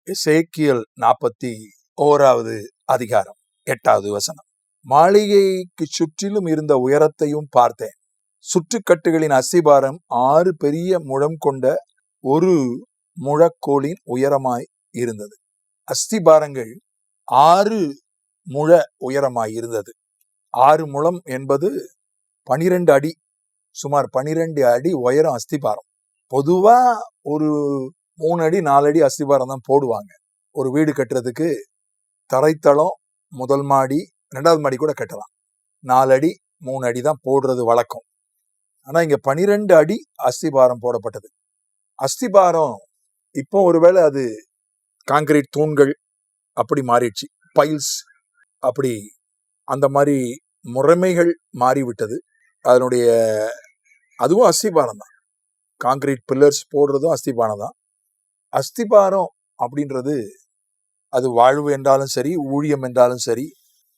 எசேக்கியேல் 41வது அதிகாரம் 8வது வசனம். மாளிகைக்கு சுற்றிலும் இருந்த உயரத்தையும் பார்த்தேன். சுற்றுக்கட்டுகளின் அஸ்திபாரம் 6 பெரிய முழம் கொண்ட ஒரு முழக்கோலின் உயரமாய் இருந்தது. அஸ்திபாரங்கள் 6 முழ உயரமாய் இருந்தது. 6 முழம் என்பது 12 அடி, சுமார் 12 அடி உயரம் அஸ்திபாரம். பொதுவா ஒரு 3 அடி 4 அடி அஸ்திபாரம் தான் போடுவாங்க. ஒரு வீடு கட்டுறதுக்கு தரைத்தளம், முதல் மாடி, 2வது மாடி கூட கட்டலாம். 4 அடி 3 அடி தான் போடுறது வழக்கம். ஆனா இங்க 12 அடி அஸ்திபாரம் போடப்பட்டது. அஸ்திபாரம் இப்போ ஒருவேளை அது கான்கிரீட் தூண்கள் அப்படி மாறிடுச்சு, பைல்ஸ் அப்படி அந்த மாதிரி முறைமைகள் மாறிவிட்டது. அதனுடைய அதுவும் அஸ்திபாரம் தான். கான்கிரீட் பில்லர்ஸ் போடுறதும் அஸ்திபாரம் தான். அஸ்திபாரம் அப்படின்றது அது வாழ்வு என்றாலும் சரி, ஊழியம் என்றாலும் சரி,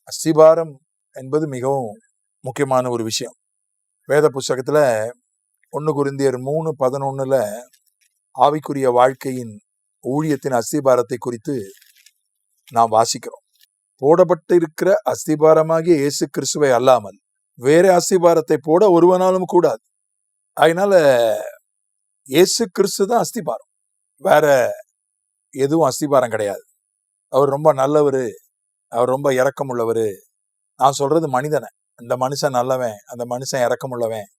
அஸ்திபாரம் என்பது மிகவும் முக்கியமான ஒரு விஷயம். வேத புஸ்தகத்துல 1 கொரிந்தியர் 3:11 ஆவிக்குரிய வாழ்க்கையின் ஊழியத்தின் அஸ்திபாரத்தை குறித்து நாம் வாசிக்கிறோம். போடப்பட்டிருக்கிற அஸ்திபாரமாகிய இயேசு கிறிஸ்துவை அல்லாமல் வேற அஸ்திபாரத்தை போட ஒருவனாலும் கூடாது. அதனால இயேசு கிறிஸ்து தான் அஸ்திபாரம், வேற எதுவும் அஸ்திபாரம் கிடையாது. அவர் ரொம்ப நல்லவர், அவர் ரொம்ப இரக்கம் உள்ளவர். நான் சொல்றது மனிதனை, இந்த மனுஷன் நல்லவன், அந்த மனுஷன் இரக்கம் உள்ளவன்,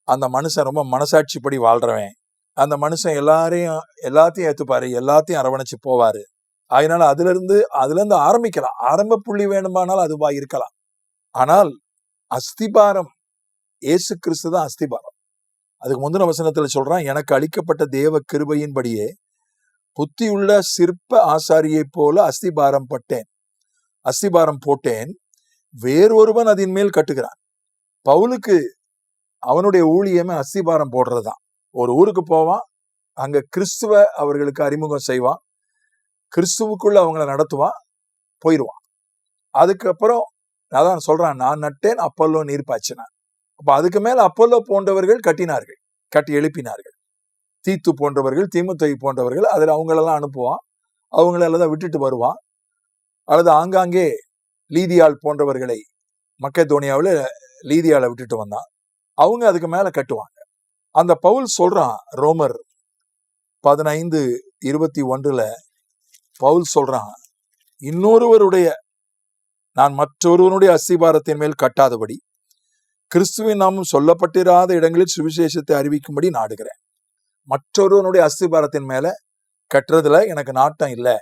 அந்த மனுஷன் ரொம்ப மனசாட்சிப்படி வாழ்றவன், அந்த மனுஷன் எல்லாத்தையும் ஏத்துப்பாரு, எல்லாத்தையும் அரவணைச்சு போவாரு. அதனால அதுல இருந்து ஆரம்பிக்கலாம். ஆரம்ப புள்ளி வேணுமானால் அதுவா இருக்கலாம். ஆனால் அஸ்திபாரம் இயேசு கிறிஸ்து தான் அஸ்திபாரம். அதுக்கு முந்தின வசனத்துல சொல்றான், எனக்கு அளிக்கப்பட்ட தேவ கிருபையின்படியே புத்தியுள்ள சிற்ப ஆசாரியை போல அஸ்திபாரம் போட்டேன், வேறொருவன் அதன் மேல் கட்டுகிறான். பவுலுக்கு அவனுடைய ஊழியமே அஸ்திபாரம் போடுறதுதான். ஒரு ஊருக்கு போவான், அங்க கிறிஸ்துவ அவர்களுக்கு அறிமுகம் செய்வான், கிறிஸ்துவுக்குள்ள அவங்களை நடத்துவான், போயிடுவான். அதுக்கப்புறம் அதான் சொல்றான், நான் நட்டேன், அப்பல்லோ நீர் பாய்ச்சினான். அப்ப அதுக்கு மேல அப்பல்லோ போன்றவர்கள் கட்டினார்கள், கட்டி எழுப்பினார்கள். தீத்து போன்றவர்கள், தீமுத்தை போன்றவர்கள், அதில் அவங்களெல்லாம் அனுப்புவான், அவங்களெல்லாம் விட்டுட்டு வருவான். அல்லது ஆங்காங்கே லீதியாள் போன்றவர்களை மக்கெதோனியாவில் லீதியாளை விட்டுட்டு வந்தான், அவங்க அதுக்கு மேல கட்டுவாங்க. அந்த பவுல் சொல்றான், ரோமர் 15:21 பவுல் சொல்றான், நான் மற்றொருவனுடைய அஸ்திபாரத்தின் மேல் கட்டாதபடி கிறிஸ்துவின் நாமம் சொல்லப்பட்டிராத இடங்களில் சுவிசேஷத்தை அறிவிக்கும்படி நாடுகிறேன். மற்றொருவனுடைய அஸ்திபாரத்தின் மேல கட்டுறதுல எனக்கு நாட்டம் இல்லை.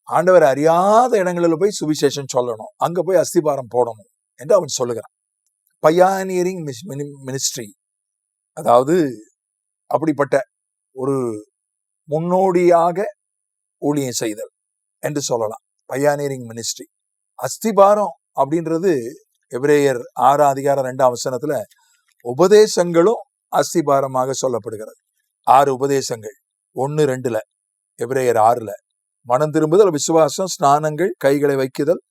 ஆண்டவர் அறியாத இடங்களில் போய் சுவிசேஷம் சொல்லணும், அங்க போய் அஸ்திபாரம் போடணும் என்று அவன் சொல்லுகிறான். பயானியரிங் மினிஸ்ட்ரி, அதாவது அப்படிப்பட்ட ஒரு முன்னோடியாக ஊழியம் செய்தல் என்று சொல்லலாம். பயானியரிங் மினிஸ்ட்ரி. அஸ்திபாரம் அப்படின்றது எபிரேயர் 6:2 உபதேசங்களும் அஸ்திபாரமாக சொல்லப்படுகிறது. 6 உபதேசங்கள். 1:2 எபிரேயர் 6 மனம் திரும்புதல், விசுவாசம், ஸ்நானங்கள், கைகளை வைக்குதல்,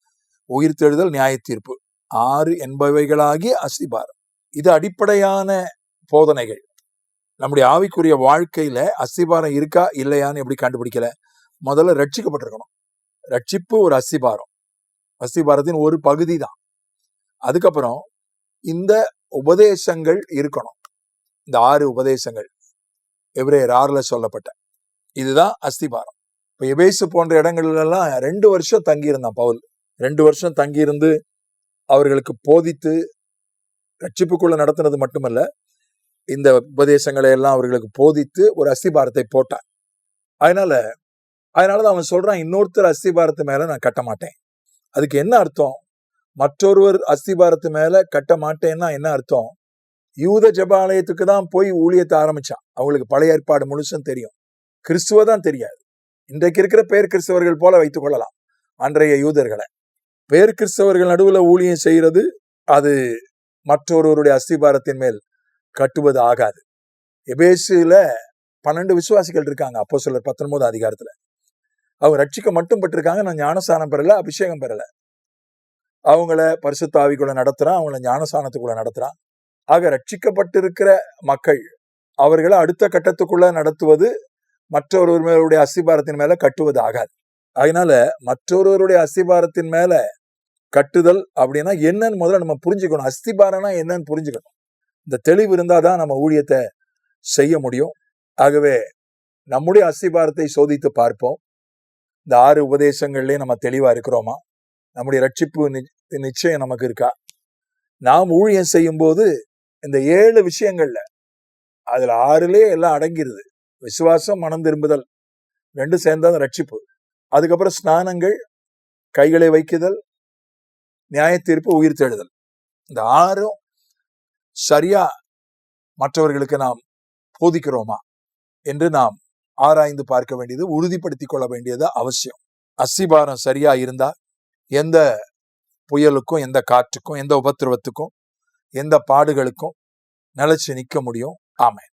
உயிர்த்தெழுதல், நியாய தீர்ப்பு, 6 என்பவைகளாகிய அஸ்திபாரம். இது அடிப்படையான போதனைகள். நம்முடைய ஆவிக்குரிய வாழ்க்கையில அஸ்திபாரம் இருக்கா இல்லையான்னு எப்படி கண்டுபிடிக்கல? முதல்ல ரட்சிக்கப்பட்டிருக்கணும். ரட்சிப்பு ஒரு அஸ்திபாரம், அஸ்திபாரத்தின் ஒரு பகுதி தான். அதுக்கப்புறம் இந்த உபதேசங்கள் இருக்கணும். இந்த 6 உபதேசங்கள் எபிரேயர் 6 சொல்லப்பட்ட இதுதான் அஸ்திபாரம். இப்ப எபேசு போன்ற இடங்கள்லாம் 2 வருஷம் தங்கியிருந்தான் பவுல். 2 வருஷம் தங்கியிருந்து அவர்களுக்கு போதித்து ரட்சிப்புக்குள்ள நடத்தினது மட்டுமல்ல, இந்த உபதேசங்களை எல்லாம் அவர்களுக்கு போதித்து ஒரு அஸ்திபாரத்தை போட்டான். அதனாலதான் அவன் சொல்றான், இன்னொருத்தர் அஸ்திபாரத்து மேல நான் கட்ட மாட்டேன். அதுக்கு என்ன அர்த்தம்? மற்றொருவர் அஸ்திபாரத்து மேல கட்ட மாட்டேன்னா என்ன அர்த்தம்? யூத ஜெபாலயத்துக்கு தான் போய் ஊழியத்தை ஆரம்பிச்சான். அவங்களுக்கு பழைய ஏற்பாடு முழுசும் தெரியும், கிறிஸ்துவ தான் தெரியாது. இன்றைக்கு இருக்கிற பேர் கிறிஸ்தவர்கள் போல வைத்துக் கொள்ளலாம் அன்றைய யூதர்களை. பேர் கிறிஸ்தவர்கள் நடுவுல ஊழியம் செய்யறது அது மற்றொருவருடைய அஸ்திபாரத்தின் மேல் கட்டுவது ஆகாது. எபேசுல 12 விசுவாசிகள் இருக்காங்க. அப்போஸ்தலர் 19 அவங்க ரட்சிக்க மட்டும் பட்டிருக்காங்க. நான் ஞானஸ்தானம் பெறல, அபிஷேகம் பெறல. அவங்கள பரிசுத்த ஆவிக்குள்ள நடத்துறான், அவங்கள ஞானஸ்தானத்துக்குள்ள நடத்துறான். ஆக ரட்சிக்கப்பட்டிருக்கிற மக்கள் அவர்களை அடுத்த கட்டத்துக்குள்ள நடத்துவது மற்றொருவருடைய அஸ்திபாரத்தின் மேல கட்டுவது ஆகாது. அதனால மற்றொருவருடைய அஸ்திபாரத்தின் மேல கட்டுதல் அப்படின்னா என்னன்னு முதல்ல நம்ம புரிஞ்சுக்கணும். அஸ்திபாரம்னா என்னன்னு புரிஞ்சுக்கணும். இந்த தெளிவு இருந்தாதான் நம்ம ஊழியத்தை செய்ய முடியும். ஆகவே நம்முடைய அஸ்திபாரத்தை சோதித்து பார்ப்போம். இந்த 6 உபதேசங்கள்லயே நம்ம தெளிவா இருக்கிறோமா? நம்முடைய ரட்சிப்பு நிச்சயம் நமக்கு இருக்கா? நாம் ஊழியம் செய்யும் போது இந்த 7 விஷயங்கள்ல அதுல 6லயே எல்லாம் அடங்கிருது. விசுவாசம், மனம் திரும்புதல், 2 சேர்ந்தா ரட்சிப்பு. அதுக்கப்புறம் ஸ்நானங்கள், கைகளை வைக்குதல், நியாய தீர்ப்பு, உயிர் தெழுதல். இந்த 6ம் சரியா மற்றவர்களுக்கு நாம் போதிக்கிறோமா என்று நாம் ஆராய்ந்து பார்க்க வேண்டியது, உறுதிப்படுத்திக் கொள்ள வேண்டியது அவசியம். அஸ்திபாரம் சரியா இருந்தா எந்த புயலுக்கும், எந்த காற்றுக்கும், எந்த உபத்திரவத்துக்கும், எந்த பாடுகளுக்கும் நிலைச்சு நிற்க முடியும். ஆமென்.